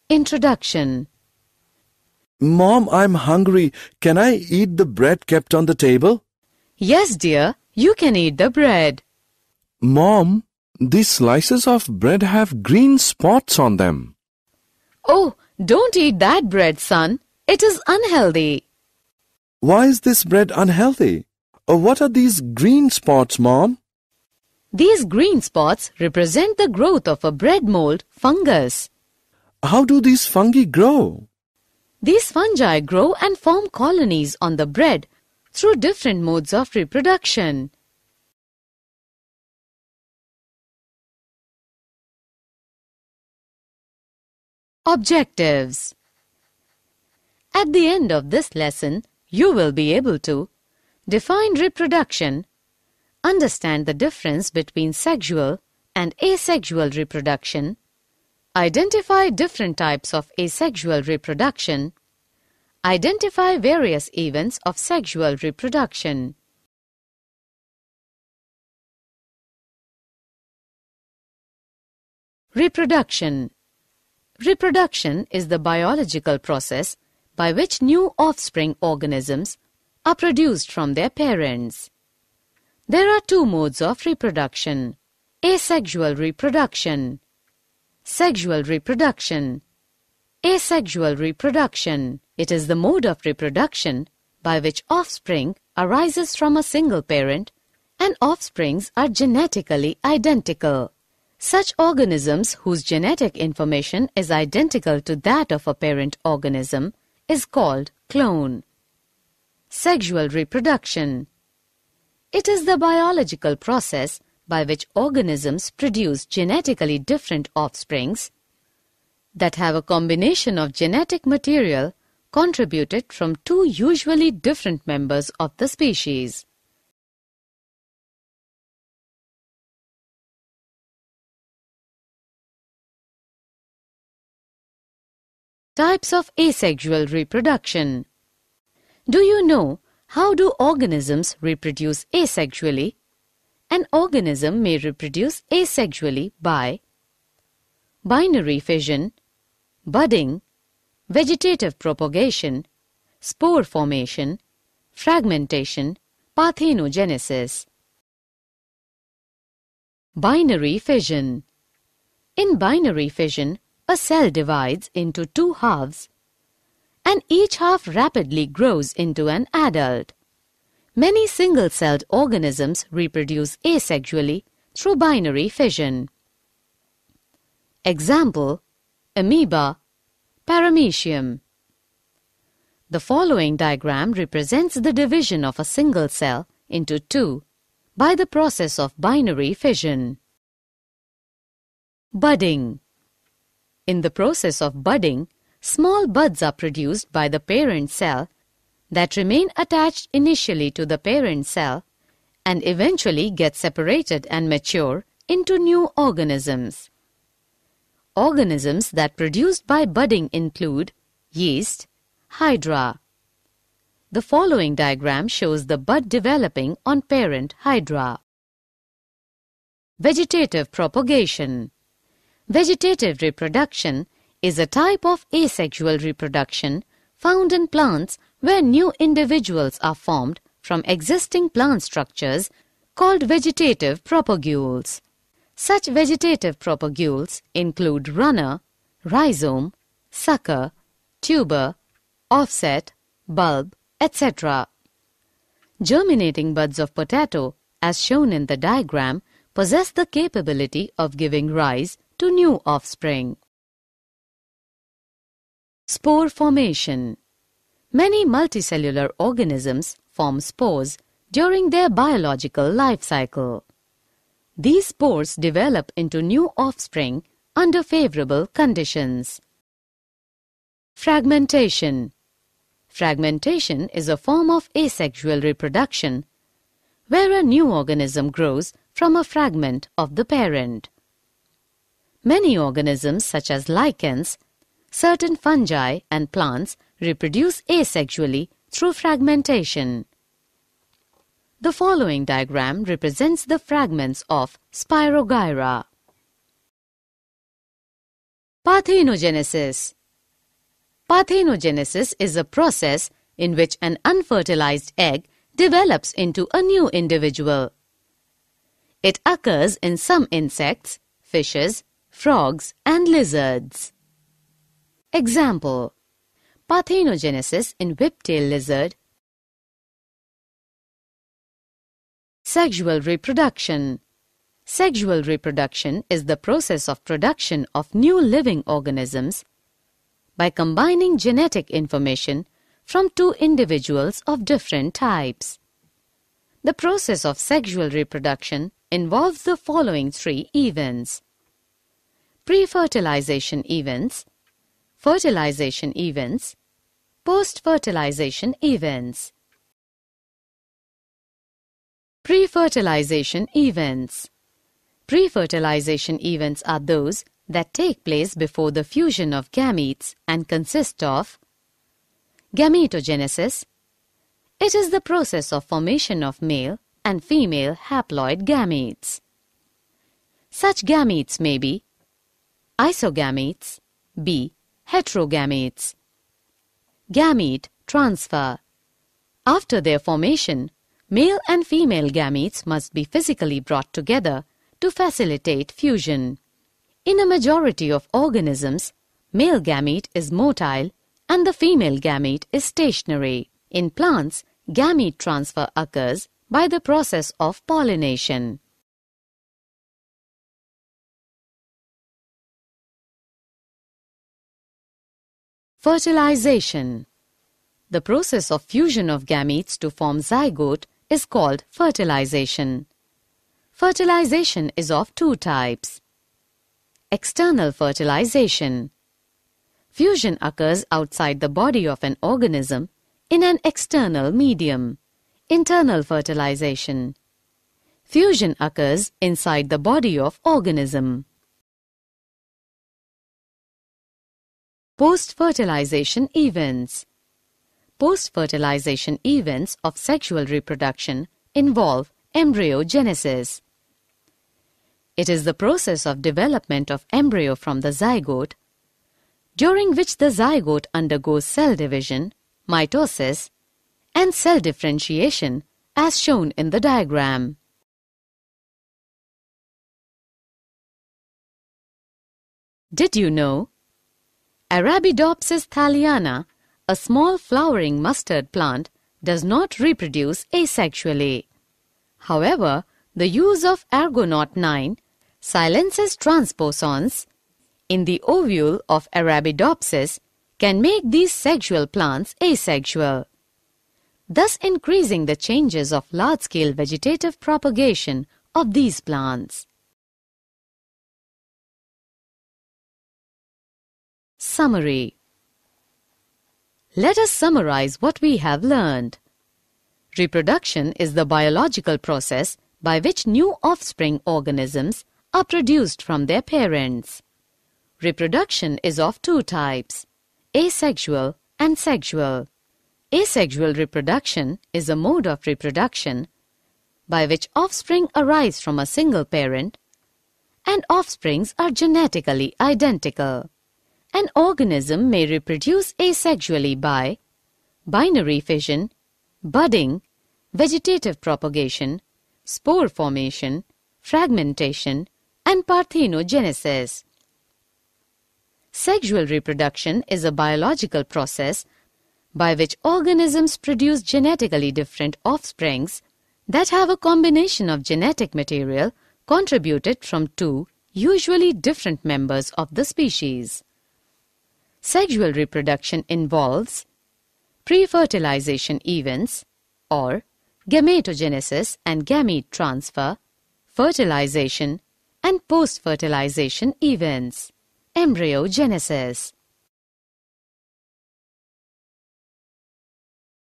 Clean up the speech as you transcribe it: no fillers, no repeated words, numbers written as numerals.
Introduction. Mom, I'm hungry. Can I eat the bread kept on the table? Yes, dear, you can eat the bread. Mom, these slices of bread have green spots on them. Oh, don't eat that bread, son. It is unhealthy. Why is this bread unhealthy? What are these green spots, Mom? These green spots represent the growth of a bread mold fungus. How do these fungi grow? These fungi grow and form colonies on the bread through different modes of reproduction. Objectives. At the end of this lesson, you will be able to define reproduction, understand the difference between sexual and asexual reproduction, identify different types of asexual reproduction, identify various events of sexual reproduction. Reproduction. Reproduction is the biological process by which new offspring organisms are produced from their parents. There are two modes of reproduction: asexual reproduction, sexual reproduction. Asexual reproduction. It is the mode of reproduction by which offspring arises from a single parent and offsprings are genetically identical. Such organisms whose genetic information is identical to that of a parent organism is called clone. Sexual reproduction. It is the biological process by which organisms produce genetically different offsprings that have a combination of genetic material contributed from two usually different members of the species. Types of asexual reproduction. Do you know how do organisms reproduce asexually? An organism may reproduce asexually by binary fission, budding, vegetative propagation, spore formation, fragmentation, parthenogenesis. Binary fission. In binary fission, a cell divides into two halves, and each half rapidly grows into an adult. Many single-celled organisms reproduce asexually through binary fission. Example: amoeba, paramecium. The following diagram represents the division of a single cell into two by the process of binary fission. Budding. In the process of budding, small buds are produced by the parent cell that remain attached initially to the parent cell and eventually get separated and mature into new organisms. Organisms that produced by budding include yeast, hydra. The following diagram shows the bud developing on parent hydra. Vegetative propagation. Vegetative reproduction is a type of asexual reproduction found in plants where new individuals are formed from existing plant structures called vegetative propagules. Such vegetative propagules include runner, rhizome, sucker, tuber, offset, bulb, etc. Germinating buds of potato, as shown in the diagram, possess the capability of giving rise to new offspring. Spore formation. Many multicellular organisms form spores during their biological life cycle. These spores develop into new offspring under favorable conditions. Fragmentation. Fragmentation is a form of asexual reproduction where a new organism grows from a fragment of the parent. Many organisms such as lichens, certain fungi and plants reproduce asexually through fragmentation. The following diagram represents the fragments of Spirogyra. Parthenogenesis. Parthenogenesis is a process in which an unfertilized egg develops into a new individual. It occurs in some insects, fishes, frogs, and lizards. Example: parthenogenesis in whiptail lizard. Sexual reproduction. Sexual reproduction is the process of production of new living organisms by combining genetic information from two individuals of different types. The process of sexual reproduction involves the following three events: pre-fertilization events, fertilization events, post-fertilization events. Pre-fertilization events. Pre-fertilization events are those that take place before the fusion of gametes and consist of gametogenesis. It is the process of formation of male and female haploid gametes. Such gametes may be isogametes, B. heterogametes. Gamete transfer. After their formation, male and female gametes must be physically brought together to facilitate fusion. In a majority of organisms, male gamete is motile and the female gamete is stationary. In plants, gamete transfer occurs by the process of pollination. Fertilization. The process of fusion of gametes to form zygote is called fertilization. Fertilization is of two types. External fertilization. Fusion occurs outside the body of an organism in an external medium. Internal fertilization. Fusion occurs inside the body of organism. Post-fertilization events. Post-fertilization events of sexual reproduction involve embryogenesis. It is the process of development of embryo from the zygote, during which the zygote undergoes cell division, mitosis, and cell differentiation as shown in the diagram. Did you know? Arabidopsis thaliana, a small flowering mustard plant, does not reproduce asexually. However, the use of Argonaut 9 silences transposons in the ovule of Arabidopsis can make these sexual plants asexual, thus increasing the chances of large-scale vegetative propagation of these plants. Summary. Let us summarize what we have learned. Reproduction is the biological process by which new offspring organisms are produced from their parents. Reproduction is of two types, asexual and sexual. Asexual reproduction is a mode of reproduction by which offspring arise from a single parent and offsprings are genetically identical. An organism may reproduce asexually by binary fission, budding, vegetative propagation, spore formation, fragmentation, and parthenogenesis. Sexual reproduction is a biological process by which organisms produce genetically different offsprings that have a combination of genetic material contributed from two, usually different members of the species. Sexual reproduction involves pre-fertilization events or gametogenesis and gamete transfer, fertilization, and post-fertilization events, embryogenesis.